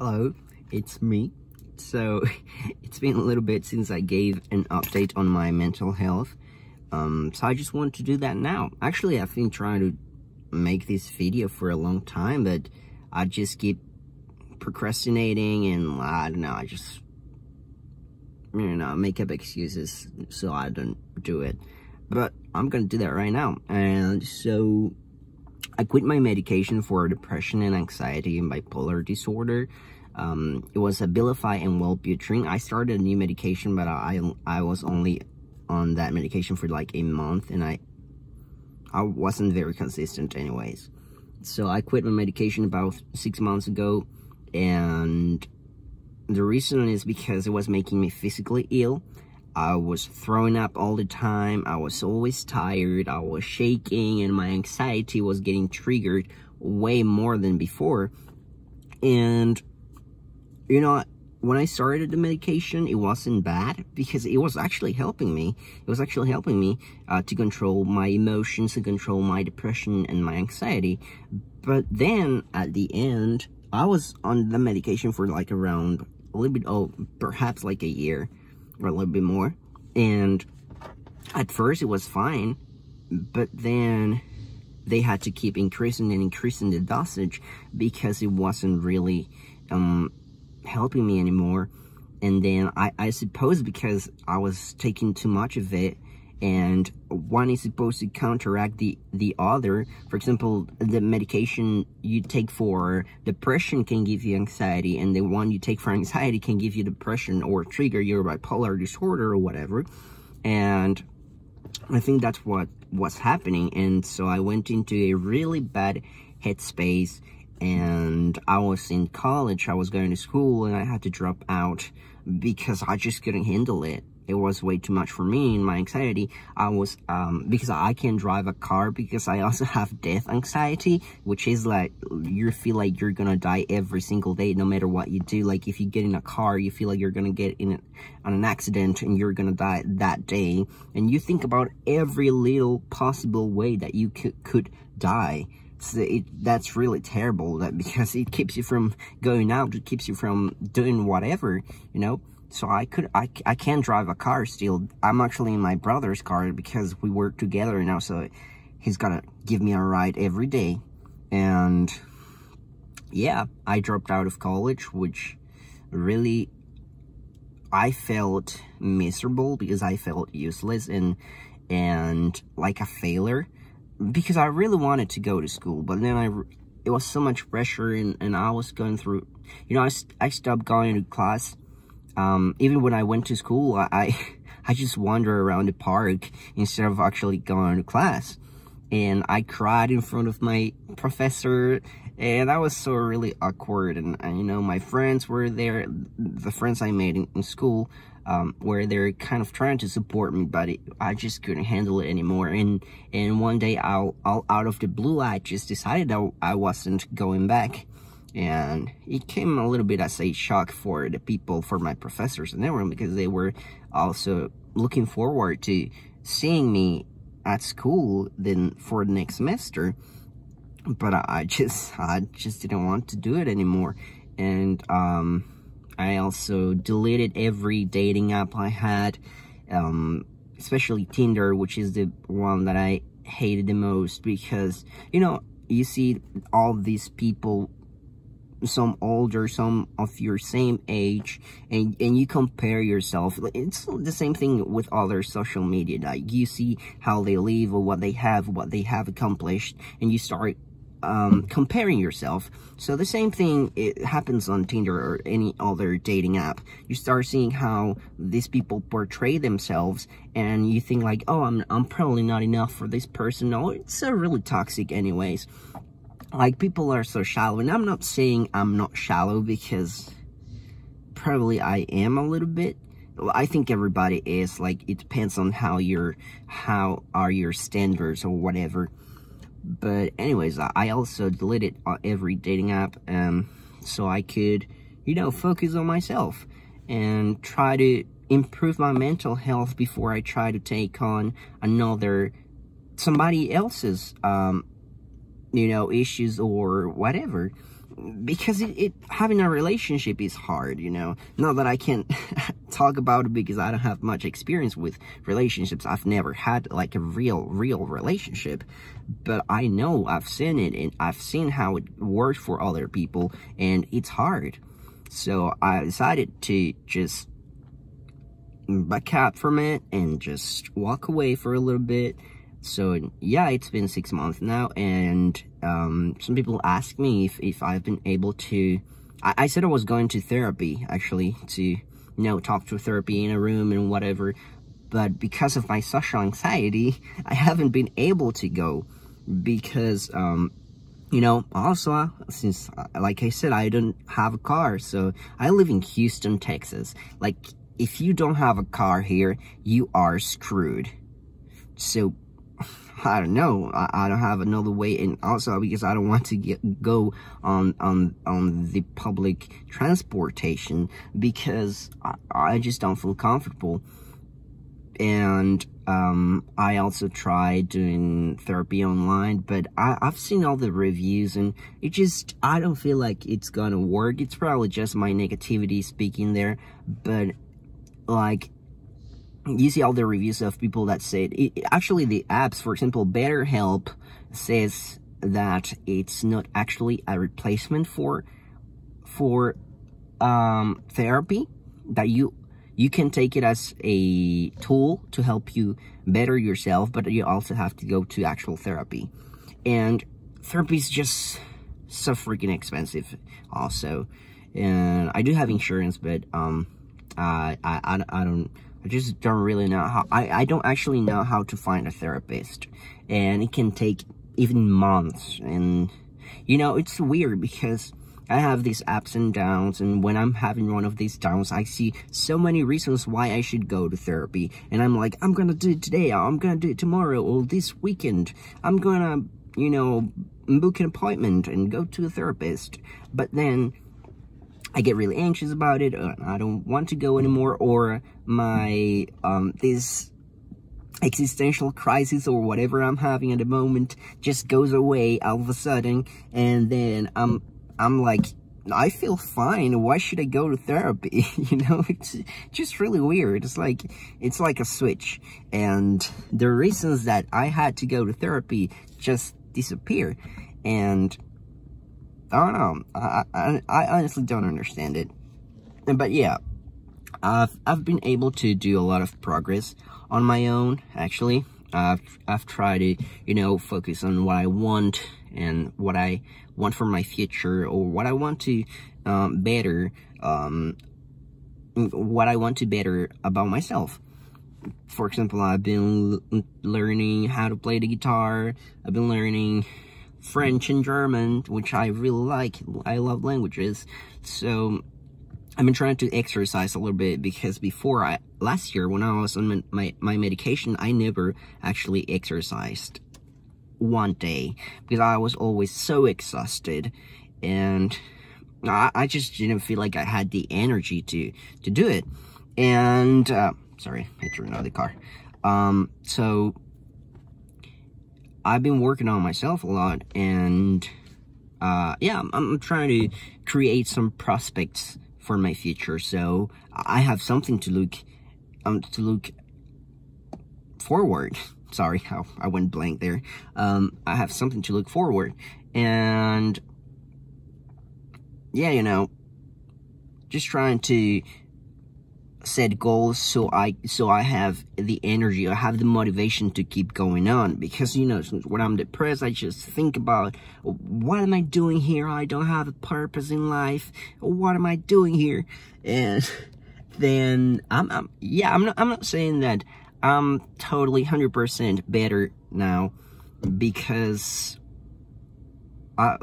Hello, it's me. So, it's been a little bit since I gave an update on my mental health. So I just want to do that now. Actually, I've been trying to make this video for a long time, but I just keep procrastinating and I don't know, I just, make up excuses so I don't do it. But I'm gonna do that right now. And so, I quit my medication for depression and anxiety and bipolar disorder. It was abilify and Wellbutrin. I started a new medication, but I was only on that medication for like a month, and I wasn't very consistent anyways. So I quit my medication about 6 months ago, and the reason is because it was making me physically ill. I was throwing up all the time, I was always tired, I was shaking, and my anxiety was getting triggered way more than before. And, when I started the medication, it wasn't bad, because it was actually helping me. It was actually helping me to control my emotions, to control my depression and my anxiety. But then, at the end, I was on the medication for like around a little bit, perhaps like a year. Or a little bit more, and at first it was fine, but then they had to keep increasing the dosage because it wasn't really helping me anymore. And then I suppose because I was taking too much of it, and one is supposed to counteract the other. For example, the medication you take for depression can give you anxiety, and the one you take for anxiety can give you depression or trigger your bipolar disorder or whatever. And I think that's what was happening. And so I went into a really bad headspace, and I was in college, I was going to school, and I had to drop out because I just couldn't handle it. It was way too much for me and my anxiety. I was, because I can't drive a car, because I also have death anxiety, which is like, you feel like you're gonna die every single day, no matter what you do. Like, if you get in a car, you feel like you're gonna get on an accident and you're gonna die that day. And you think about every little possible way that you could die. So that's really terrible, because it keeps you from going out, it keeps you from doing whatever, So I can't drive a car still. I'm actually in my brother's car because we work together now, so he's gonna give me a ride every day. And yeah, I dropped out of college, which really, I felt miserable because I felt useless and like a failure, because I really wanted to go to school, but then it was so much pressure, and I was going through, I stopped going to class. Even when I went to school, I just wander around the park instead of actually going to class. And I cried in front of my professor, and that was so really awkward. And my friends were there, the friends I made in school, where they're kind of trying to support me, but I just couldn't handle it anymore. And one day, out of the blue, I just decided that I wasn't going back. And it came a little bit as a shock for the people, for my professors and everyone, because they were also looking forward to seeing me at school then for the next semester. But I just didn't want to do it anymore. And I also deleted every dating app I had, especially Tinder, which is the one that I hated the most, because you see all these people, some older, some of your same age, and you compare yourself. It's the same thing with other social media. Like, you see how they live, or what they have accomplished, and you start comparing yourself. So the same thing, it happens on Tinder or any other dating app. You start seeing how these people portray themselves, and you think like, oh, I'm probably not enough for this person. No, it's so really toxic anyways. Like, people are so shallow, and I'm not saying I'm not shallow, because probably I am a little bit. I think everybody is. Like, it depends on how are your standards or whatever. But anyways, I also deleted every dating app, so I could, focus on myself and try to improve my mental health before I try to take on somebody else's, issues or whatever. because having a relationship is hard, you know. Not that I can't talk about it because I don't have much experience with relationships. I've never had like a real relationship, but I know, I've seen it, and I've seen how it works for other people, and it's hard. So I decided to just back out from it and just walk away for a little bit. So yeah, it's been 6 months now, and some people ask me if I've been able to, I said I was going to therapy, actually, to, you know, talk to therapy in a room and whatever, but because of my social anxiety, I haven't been able to go, because, you know, also, since, like I said, I don't have a car, so I live in Houston, Texas. Like, if you don't have a car here, you are screwed. So, I don't know, I don't have another way, and also because I don't want to go on the public transportation, because I just don't feel comfortable. And I also tried doing therapy online, but I've seen all the reviews, and I don't feel like it's gonna work. It's probably just my negativity speaking there, but like, you see all the reviews of people that said, actually the apps, for example, BetterHelp says that it's not actually a replacement for therapy, that you can take it as a tool to help you better yourself, but you also have to go to actual therapy. And therapy is just so freaking expensive also. And I do have insurance, but I just don't really know how, I don't actually know how to find a therapist, and it can take even months. And, you know, it's weird because I have these ups and downs, and when I'm having one of these downs, I see so many reasons why I should go to therapy, and I'm like, I'm gonna do it today, I'm gonna do it tomorrow, or this weekend, I'm gonna, you know, book an appointment and go to a therapist. But then I get really anxious about it, or I don't want to go anymore, or my, this existential crisis or whatever I'm having at the moment just goes away all of a sudden, and then I'm like, I feel fine, why should I go to therapy? You know, it's just really weird. It's like a switch, and the reasons that I had to go to therapy just disappear, and I don't know, I honestly don't understand it. But yeah, I've been able to do a lot of progress on my own, actually. I've tried to, you know, focus on what I want and what I want for my future, or what I want to better, what I want to better about myself. For example, I've been learning how to play the guitar. I've been learning French and German, which I really like. I love languages. So I've been trying to exercise a little bit, because before, last year when I was on my medication, I never actually exercised one day, because I was always so exhausted, and I just didn't feel like I had the energy to do it. And sorry, I threw another car. So I've been working on myself a lot, and yeah, I'm trying to create some prospects for my future, so I have something to look forward. Sorry, I went blank there. I have something to look forward, and yeah, you know, just trying to set goals so I have the energy, I have the motivation to keep going on. Because, you know, when I'm depressed, I just think about, what am I doing here? I don't have a purpose in life. What am I doing here? And then I'm not saying that I'm totally 100% better now, because I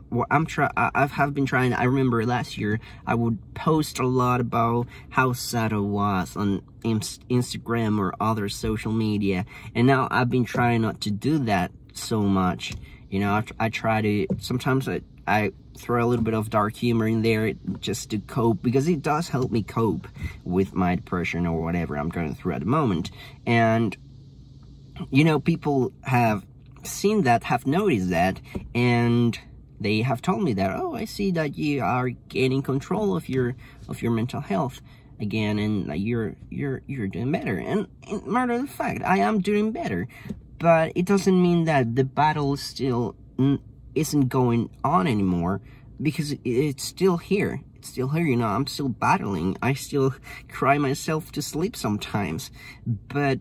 have been trying. I remember last year I would post a lot about how sad I was on Instagram or other social media, and now I've been trying not to do that so much. You know, I try to, sometimes I throw a little bit of dark humor in there just to cope, because it does help me cope with my depression or whatever I'm going through at the moment. And, you know, people have seen that, have noticed that, and they have told me that, oh, I see that you are gaining control of your mental health again, and you're doing better. And matter of fact, I am doing better, but it doesn't mean that the battle still isn't going on anymore, because it's still here. It's still here, you know. I'm still battling. I still cry myself to sleep sometimes, but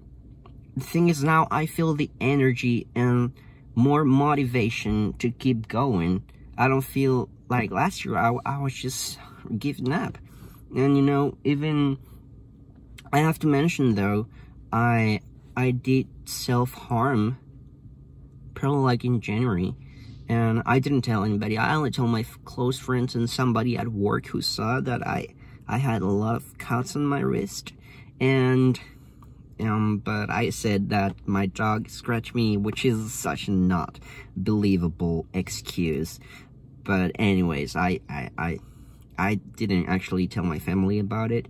the thing is, now I feel the energy and more motivation to keep going. I don't feel like last year I was just giving up. And you know, even I have to mention though, I did self-harm probably like in January, and I didn't tell anybody. I only told my close friends and somebody at work who saw that I had a lot of cuts on my wrist, and but I said that my dog scratched me, which is such a not believable excuse. But anyways, I didn't actually tell my family about it.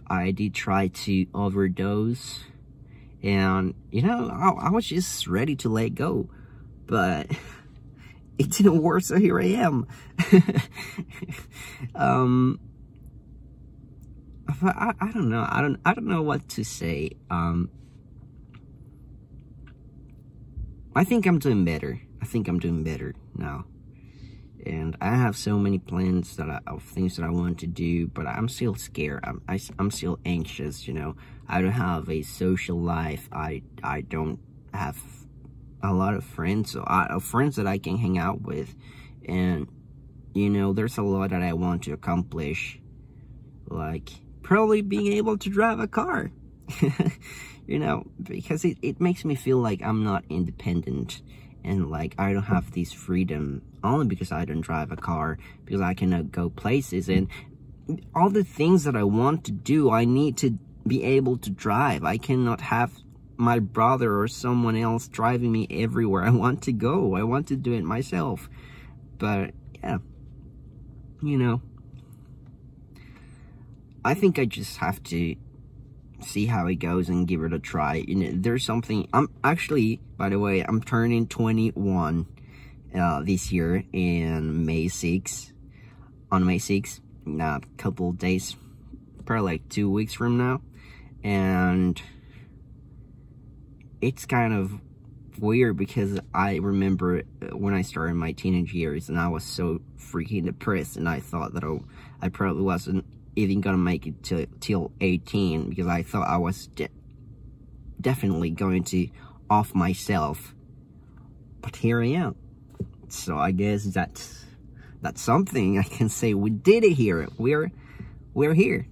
I did try to overdose, and you know, I was just ready to let go, but it didn't work, so here I am. I don't know. I don't know what to say. I think I'm doing better. I think I'm doing better now. And I have so many plans of things that I want to do, but I'm still scared. I'm still anxious, you know. I don't have a social life. I don't have a lot of friends, so friends that I can hang out with. And, you know, there's a lot that I want to accomplish. Like, probably being able to drive a car. You know, because it makes me feel like I'm not independent, and like I don't have this freedom only because I don't drive a car, because I cannot go places, and all the things that I want to do, I need to be able to drive. I cannot have my brother or someone else driving me everywhere I want to go. I want to do it myself. But yeah, you know, I think I just have to see how it goes and give it a try. You know, there's something, I'm actually, by the way, I'm turning 21 this year in May 6th, on May 6th, a couple of days, probably like 2 weeks from now. And it's kind of weird because I remember when I started my teenage years and I was so freaking depressed, and I thought that I probably wasn't even gonna make it till 18, because I thought I was definitely going to off myself. But here I am. So I guess that's something I can say. We did it here. We're here.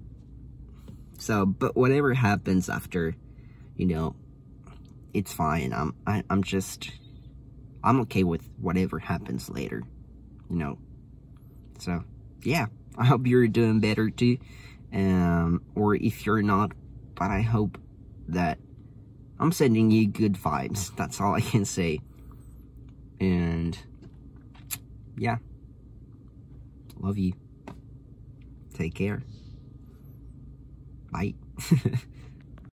So, but whatever happens after, you know, it's fine. I'm okay with whatever happens later, you know. So yeah, I hope you're doing better too, or if you're not, but I hope that I'm sending you good vibes. That's all I can say. And yeah, love you. Take care. Bye.